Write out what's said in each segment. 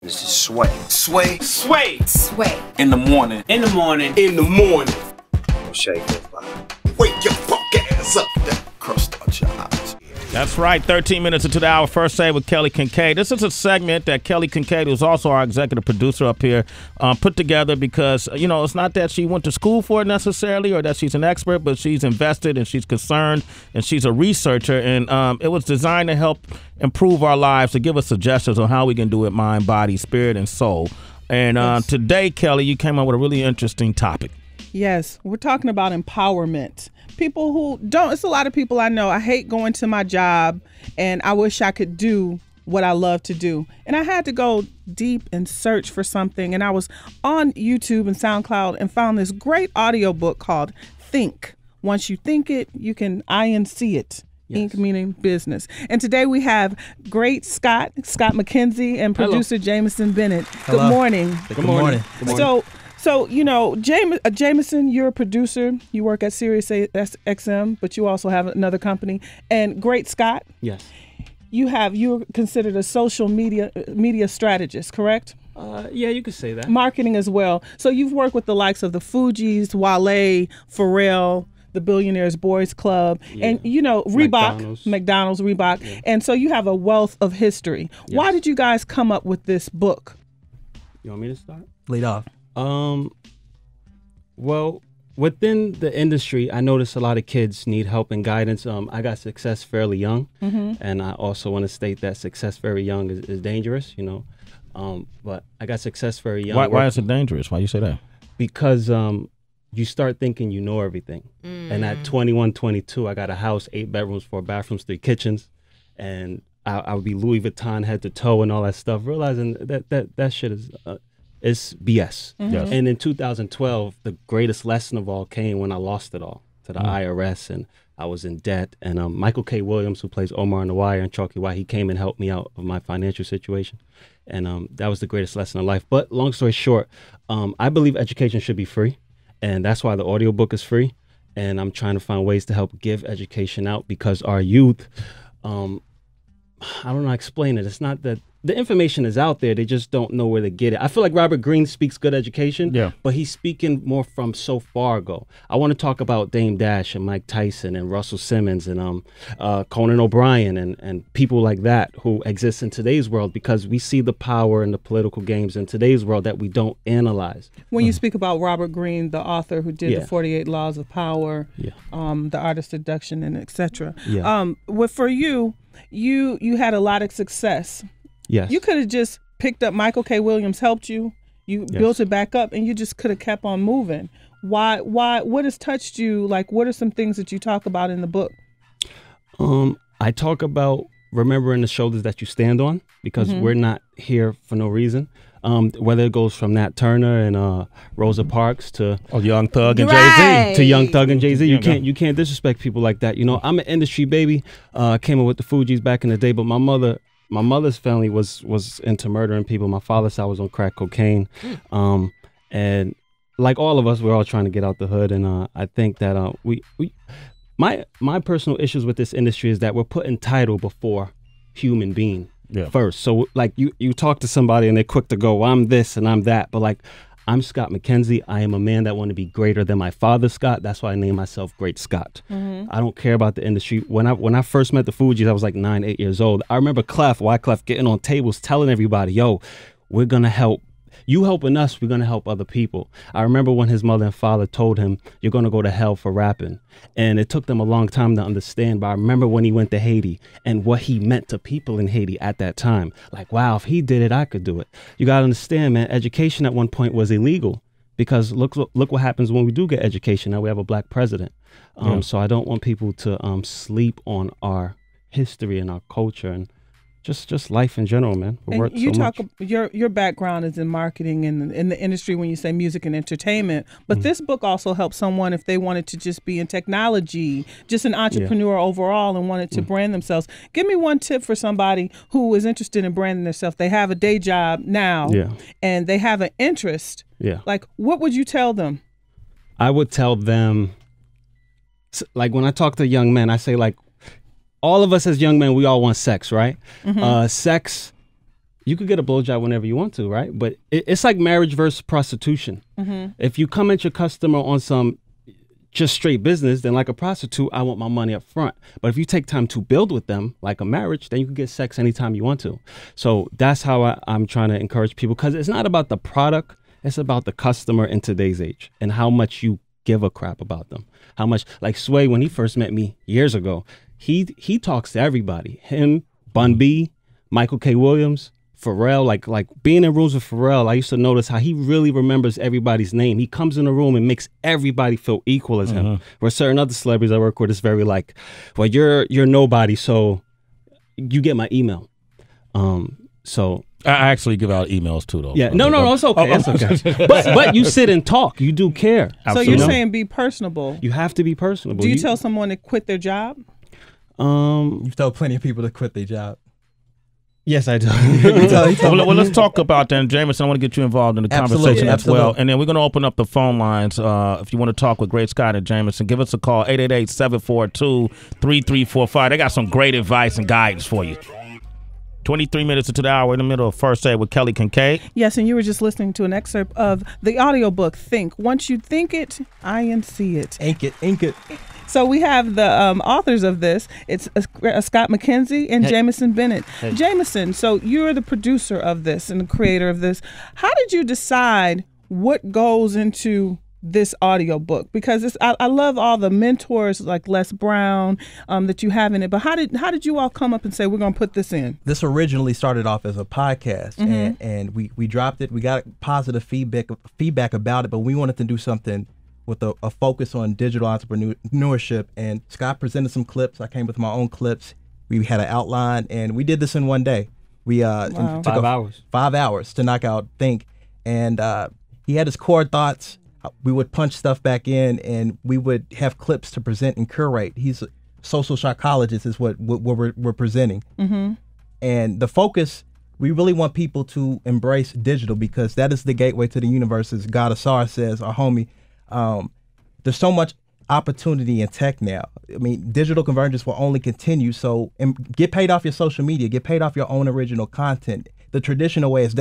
This is Sway. Sway. Sway. Sway. In the morning. In the morning. In the morning. Shake your body. Wake your fuck ass up. That crust out your eyes. That's right. 13 minutes into the hour. First Aid with Kelly Kinkaid. This is a segment that Kelly Kinkaid, who's also our executive producer up here, put together because, you know, it's not that she went to school for it necessarily or that she's an expert, but she's invested and she's concerned and she's a researcher. And it was designed to help improve our lives, to give us suggestions on how we can do it mind, body, spirit, and soul. And yes. Today, Kelly, you came up with a really interesting topic. Yes, we're talking about empowerment. People who don't, it's a lot of people I know. I hate going to my job and I wish I could do what I love to do. And I had to go deep and search for something. And I was on YouTube and SoundCloud and found this great audiobook called Think. Once you think it, you can INC it. Yes. Inc. meaning business. And today we have great Scott McKenzie and producer Jameson Bennett. Hello. Good morning. Good morning. So, you know, Jameson, you're a producer. You work at Sirius XM, but you also have another company. And Great Scott. Yes. You're considered a social media strategist, correct? Yeah, you could say that. Marketing as well. So you've worked with the likes of the Fugees, Wale, Pharrell, the Billionaires Boys Club, and, you know, Reebok, McDonald's, Reebok. Yeah. And so you have a wealth of history. Yes. Why did you guys come up with this book? You want me to start? Lead off. Well, within the industry, I noticed a lot of kids need help and guidance. I got success fairly young, and I also want to state that success very young is dangerous, you know. But I got success very young. Why is it dangerous? Why you say that? Because you start thinking you know everything. And at 21, 22, I got a house, 8 bedrooms, 4 bathrooms, 3 kitchens, and I would be Louis Vuitton head to toe and all that stuff, realizing that shit is... it's BS. Yes. And in 2012, the greatest lesson of all came when I lost it all to the IRS and I was in debt. And Michael K. Williams, who plays Omar on The Wire and Chalky White, he came and helped me out of my financial situation. And that was the greatest lesson of life. But long story short, I believe education should be free. And that's why the audiobook is free. And I'm trying to find ways to help give education out because our youth, I don't know how to explain it. It's not that the information is out there. They just don't know where to get it. I feel like Robert Greene speaks good education, but he's speaking more from so far ago. I want to talk about Dame Dash and Mike Tyson and Russell Simmons and Conan O'Brien and people like that who exist in today's world because we see the power in the political games in today's world that we don't analyze. When you speak about Robert Greene, the author who did the 48 Laws of Power, the Art of Seduction, and etc. For you had a lot of success. Yes. You could have just picked up Michael K. Williams, helped you, built it back up, and you just could have kept on moving. Why, what has touched you? Like, what are some things that you talk about in the book? I talk about remembering the shoulders that you stand on because we're not here for no reason. Whether it goes from Nat Turner and Rosa Parks to Young Thug and Jay-Z. To Young Thug and Jay-Z. You can't disrespect people like that. You know, I'm an industry baby. Came up with the Fugees back in the day, but my mother's family was into murdering people. My father's side was on crack cocaine. And like all of us, we're all trying to get out the hood. And I think that my personal issues with this industry is that we're putting title before human being first. So like you talk to somebody and they're quick to go, well, I'm this and I'm that. But like, I'm Scott McKenzie. I am a man that want to be greater than my father, Scott. That's why I named myself Great Scott. I don't care about the industry. When I first met the Fugees, I was like 9, 8 years old. I remember Wyclef getting on tables telling everybody, yo, we're going to help. You helping us, we're going to help other people. I remember when his mother and father told him, you're going to go to hell for rapping. And it took them a long time to understand. But I remember when he went to Haiti and what he meant to people in Haiti at that time. Like, wow, if he did it, I could do it. You got to understand, man, education at one point was illegal because look what happens when we do get education. Now we have a black president. So I don't want people to sleep on our history and our culture and just life in general, man. And you talk, your background is in marketing and in the industry when you say music and entertainment. But this book also helps someone if they wanted to just be in technology, just an entrepreneur overall and wanted to brand themselves. Give me one tip for somebody who is interested in branding themselves. They have a day job now and they have an interest. Like, what would you tell them? I would tell them, like when I talk to young men, I say like, all of us as young men, we all want sex, right? Sex you could get a blowjob whenever you want to, right? But it's like marriage versus prostitution. If you come at your customer on some just straight business, then like a prostitute, I want my money up front. But if you take time to build with them, like a marriage, then you can get sex anytime you want to. So that's how I'm trying to encourage people, because it's not about the product, it's about the customer in today's age and how much you give a crap about them. How much, like Sway, when he first met me years ago, he talks to everybody. Him, Bun B, Michael K. Williams, Pharrell, like being in rooms with Pharrell, I used to notice how he really remembers everybody's name. He comes in the room and makes everybody feel equal as him. Where certain other celebrities I work with, it's very like, well, you're nobody, so you get my email. So I actually give out emails too, though. Yeah, no, it's okay. It's okay. But you sit and talk. You do care. So you're saying be personable. You have to be personable. Do you tell someone to quit their job? You've told plenty of people to quit their job. Yes, I do. Well, let's talk about that. And Jamestown, I want to get you involved in the conversation as well. And then we're going to open up the phone lines. If you want to talk with Great Scott and Jamestown, give us a call, 888-742-3345. They got some great advice and guidance for you. 23 minutes into the hour, in the middle of First Aid with Kelly Kinkaid. Yes, and you were just listening to an excerpt of the audiobook, Think. Once you think it, I-N-C it. Ink it. So we have the authors of this. It's Scott McKenzie and Jameson Bennett. Jameson, so you're the producer of this and the creator of this. How did you decide what goes into this audiobook? Because I love all the mentors like Les Brown that you have in it. But how did you all come up and say, we're going to put this in? This originally started off as a podcast, and we dropped it. We got positive feedback about it, but we wanted to do something with a focus on digital entrepreneurship. And Scott presented some clips. I came with my own clips. We had an outline, and we did this in one day. We took 5 hours. 5 hours to knock out Think. And he had his core thoughts. We would punch stuff back in, and we would have clips to present and curate. He's a social psychologist is what we're presenting. And the focus, we really want people to embrace digital, because that is the gateway to the universe, as God Asar says, our homie. There's so much opportunity in tech now. I mean, digital convergence will only continue. So get paid off your social media, get paid off your own original content. The traditional way is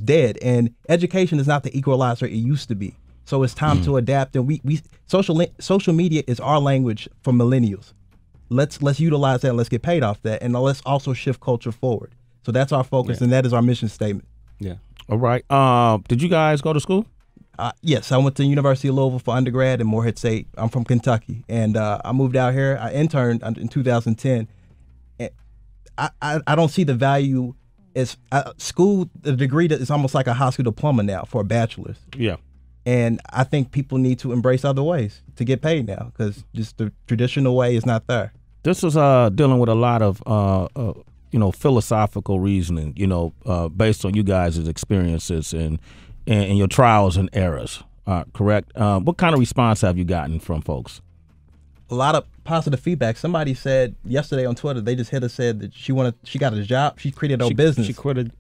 dead, and education is not the equalizer it used to be. So it's time to adapt, and social media is our language for millennials. Let's utilize that, and let's get paid off that, and let's also shift culture forward. So that's our focus, and that is our mission statement. Yeah. All right. Did you guys go to school? Yes, I went to University of Louisville for undergrad in Morehead State. I'm from Kentucky, and I moved out here. I interned in 2010. And I don't see the value as school. The degree that is almost like a high school diploma now for a bachelor's. Yeah. And I think people need to embrace other ways to get paid now, because just the traditional way is not there. This is dealing with a lot of philosophical reasoning, based on you guys' experiences and your trials and errors. Correct. What kind of response have you gotten from folks? A lot of positive feedback. Somebody said yesterday on Twitter, they just hit us, said that she got a job. She created her own business. She quit a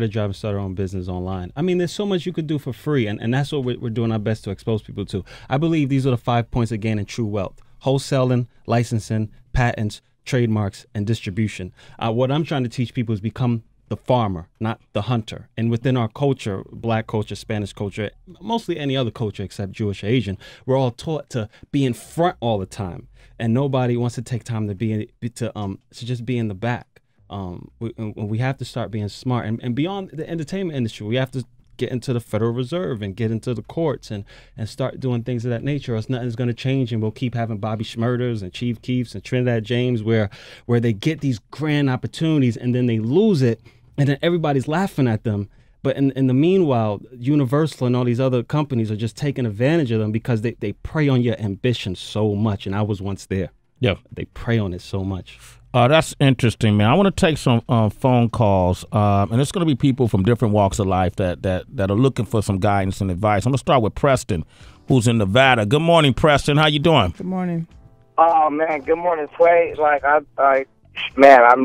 job and started her own business online. I mean, there's so much you could do for free, and that's what we're doing our best to expose people to. I believe these are the 5 points of gaining true wealth: wholesaling, licensing, patents, trademarks, and distribution. What I'm trying to teach people is become the farmer, not the hunter. And within our culture, Black culture, Spanish culture, mostly any other culture except Jewish or Asian, we're all taught to be in front all the time, and nobody wants to take time to just be in the back. We have to start being smart, and beyond the entertainment industry, we have to get into the Federal Reserve and get into the courts and start doing things of that nature, or else nothing's going to change, and we'll keep having Bobby Schmurders and Chief Keefs and Trinidad James where they get these grand opportunities and then they lose it, and then everybody's laughing at them. But in the meanwhile, Universal and all these other companies are just taking advantage of them because they prey on your ambition so much, and I was once there. Yeah. They prey on it so much. That's interesting, man. I want to take some phone calls, and it's going to be people from different walks of life that are looking for some guidance and advice. I'm going to start with Preston, who's in Nevada. Good morning, Preston. How you doing? Good morning. Oh, man. Good morning, Sway. I've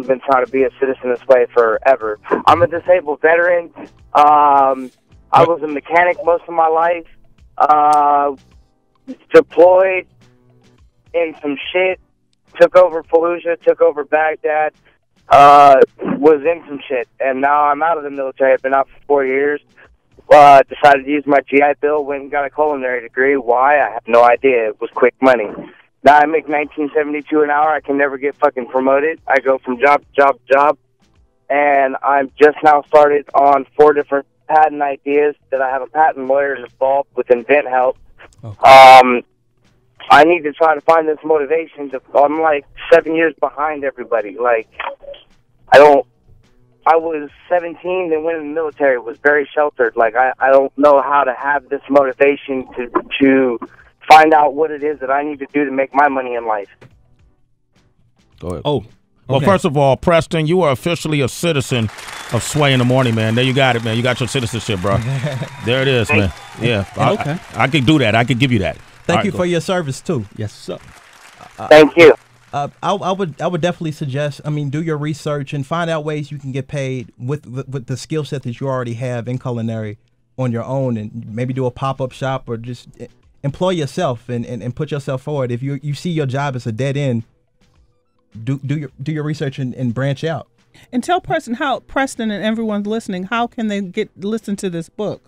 been trying to be a citizen this way forever. I'm a disabled veteran. I was a mechanic most of my life. Deployed in some shit. Took over Fallujah, took over Baghdad, was in some shit, and now I'm out of the military. I've been out for 4 years. Decided to use my GI Bill, went and got a culinary degree. Why? I have no idea. It was quick money. Now I make $19.72 an hour. I can never get fucking promoted. I go from job to job to job, and I'm just now started on 4 different patent ideas that I have a patent lawyer involved with Invent Help. Okay. I need to try to find this motivation. I'm like 7 years behind everybody. Like, I was 17 and went in the military, was very sheltered. Like, I don't know how to have this motivation to find out what it is that I need to do to make my money in life. Go ahead. Oh, well, first of all, Preston, you are officially a citizen of Sway in the Morning, man. There you got it, man. You got your citizenship, bro. There it is, man. Yeah. Okay. I could do that. I could give you that. Thank you for your service, too. Yes, sir. Thank you. I would definitely suggest, do your research and find out ways you can get paid with the skill set that you already have in culinary on your own, and maybe do a pop-up shop or just employ yourself and put yourself forward. If you see your job as a dead end, do your research and branch out. And tell Preston and everyone listening, how can they listen to this book?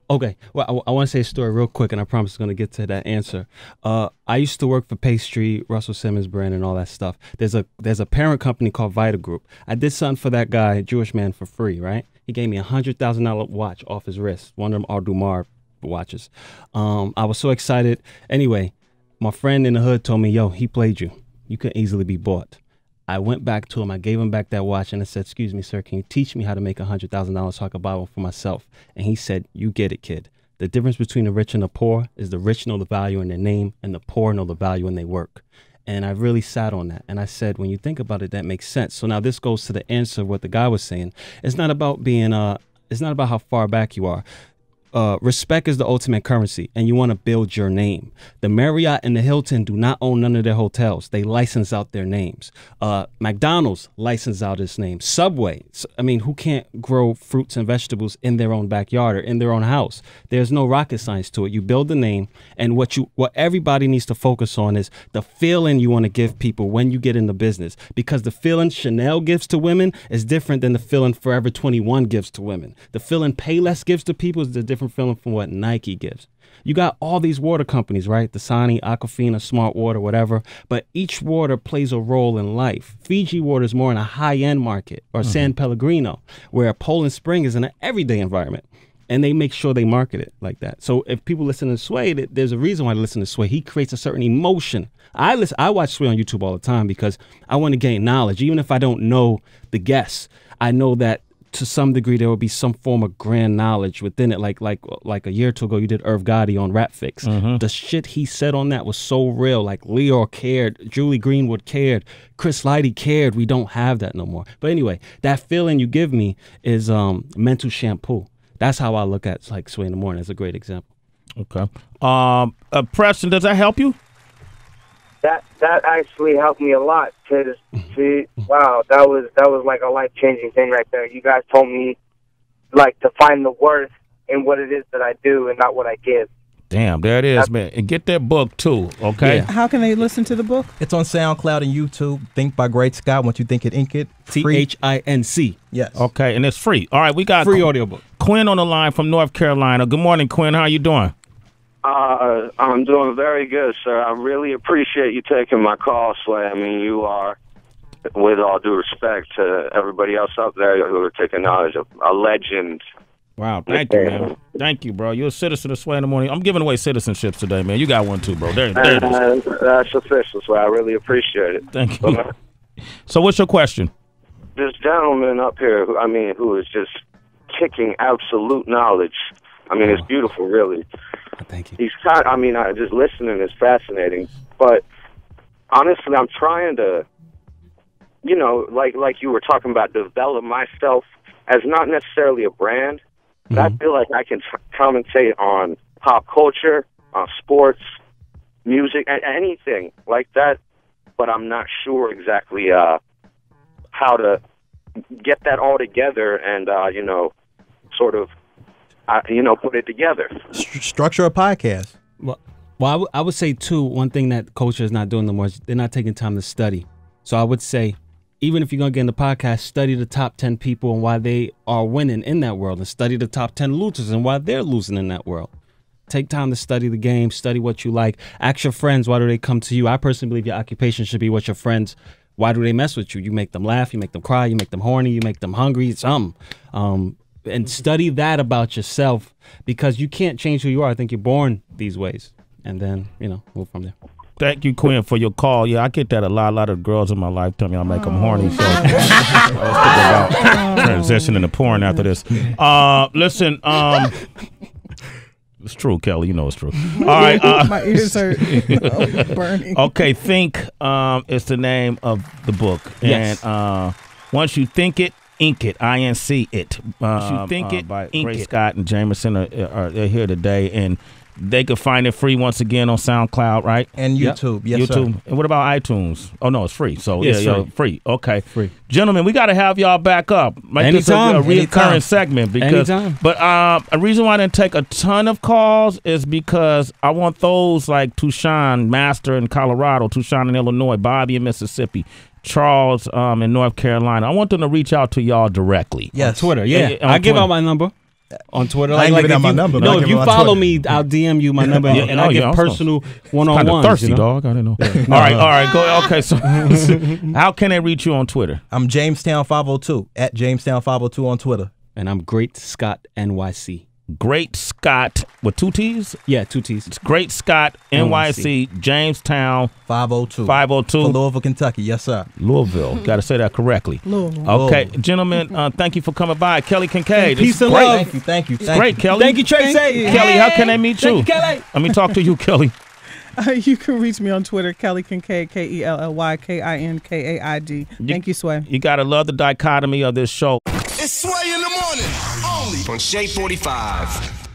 Okay. Well, I want to say a story real quick, and I promise I'm going to get to that answer. I used to work for Pastry, Russell Simmons brand, and all that stuff. There's a parent company called Vita Group. I did something for that guy, Jewish man, for free, right? He gave me $100,000 watch off his wrist, one of them Audumar watches. I was so excited. Anyway, my friend in the hood told me, yo, he played you. You can easily be bought. I went back to him. I gave him back that watch, and I said, excuse me, sir, can you teach me how to make $100,000 so I can buy one for myself? And he said, you get it, kid. The difference between the rich and the poor is the rich know the value in their name, and the poor know the value in their work. And I really sat on that. And I said, when you think about it, that makes sense. So now this goes to the answer of what the guy was saying. It's not about being, it's not about how far back you are. Respect is the ultimate currency, and you want to build your name. The Marriott and the Hilton do not own none of their hotels. They license out their names. McDonald's license out its name. Subway, who can't grow fruits and vegetables in their own backyard or in their own house? There's no rocket science to it. You build the name, and what everybody needs to focus on is the feeling you want to give people when you get in the business, because the feeling Chanel gives to women is different than the feeling Forever 21 gives to women. The feeling Payless gives to people is the different feeling from what Nike gives. You got all these water companies, right? Dasani, Aquafina, Smart Water, whatever. But each water plays a role in life. Fiji water is more in a high-end market, or San Pellegrino, where Poland Spring is in an everyday environment. And they make sure they market it like that. So if people listen to Sway, there's a reason why they listen to Sway. He creates a certain emotion. I watch Sway on YouTube all the time because I want to gain knowledge. Even if I don't know the guests, I know that to some degree there will be some form of grand knowledge within it. Like a year or two ago, you did Irv Gotti on Rap Fix. The shit he said on that was so real. Like Leo cared, Julie Greenwood cared, Chris Lighty cared. We don't have that no more. But anyway, that feeling you give me is mental shampoo. That's how I look at like Sway in the Morning. That's a great example. Okay. Preston, does that help you? That actually helped me a lot. Wow, that was like a life-changing thing right there. You guys told me like to find the worth in what it is that I do and not what I give. Damn, there it is, man. And get that book too, okay? Yeah. How can they listen to the book? It's on SoundCloud and YouTube. Think by Great Scott. Once you think it, ink it. THINC. Yes. Okay, and it's free. All right, we got free audiobook. Quinn on the line from North Carolina. Good morning, Quinn. How you doing? I'm doing very good, sir. I really appreciate you taking my call, Sway. I mean, you are, with all due respect to everybody else up there who are taking knowledge, of a legend. Wow, thank you, man. Thank you, bro. You're a citizen of Sway in the Morning. I'm giving away citizenships today, man. You got one too, bro. There it is. That's official, Sway. I really appreciate it. Thank you. So what's your question? This gentleman up here, who is just kicking absolute knowledge. I mean, it's beautiful, really. Thank you. He's just listening is fascinating. But honestly, I'm trying to, like you were talking about, develop myself as not necessarily a brand. But I feel like I can commentate on pop culture, on sports, music, anything like that. But I'm not sure exactly how to get that all together and, sort of, put it together. Structure a podcast. Well, I would say, too, one thing that culture is not doing no more is they're not taking time to study. So I would say even if you're going to get in the podcast, study the top 10 people and why they are winning in that world, and study the top 10 losers and why they're losing in that world. Take time to study the game, study what you like. Ask your friends, why do they come to you? I personally believe your occupation should be what your friends, why do they mess with you? You make them laugh, you make them cry, you make them horny, you make them hungry, something. And study that about yourself, because you can't change who you are. I think you're born these ways. And then, move from there. Thank you, Quinn, for your call. Yeah, I get that a lot. A lot of girls in my life tell me I make them horny. So let's think about transitioning to porn after this. Listen, it's true, Kelly. You know it's true. All right. My ears hurt. Burning. Okay, Think is the name of the book. Yes. And once you think it, ink it. INC it. You think it, by ink Grace it. Scott and Jamestown are here today, and they can find it free once again on SoundCloud, right? And YouTube. Yes, YouTube. sir. And what about iTunes? Oh no, it's free. So free. Okay, free. Gentlemen, we got to have y'all back up. Make this a reoccurring segment, because. But a reason why I didn't take a ton of calls is because I want those like Tushawn, Master in Colorado, Tushawn in Illinois, Bobby in Mississippi, Charles in North Carolina. I want them to reach out to y'all directly. Yes. On Twitter. Yeah. I give out my number. On Twitter, I ain't giving out my number. No, if you follow me, I'll DM you my number, and I get personal one-on-ones. Kind of thirsty, dog. I don't know. All right, go. Okay, so how can they reach you on Twitter? I'm Jamestown 502 at Jamestown 502 on Twitter, and I'm Great Scott NYC. Great Scott with 2 T's? Yeah, 2 T's. It's Great Scott NYC, Jamestown 502. 502. For Louisville, Kentucky. Yes, sir. Louisville. Got to say that correctly. Louisville. Okay, gentlemen, thank you for coming by. Kelly Kinkaid. Peace and love. Thank you. It's great, Kelly. Thank you, Tracy. Kelly, how can they meet you? Kelly. Let me talk to you, Kelly. You can reach me on Twitter, Kelly Kinkaid, KELLYKINKAID. Thank you, Sway. You got to love the dichotomy of this show. It's Sway in the morning, only on Shade 45.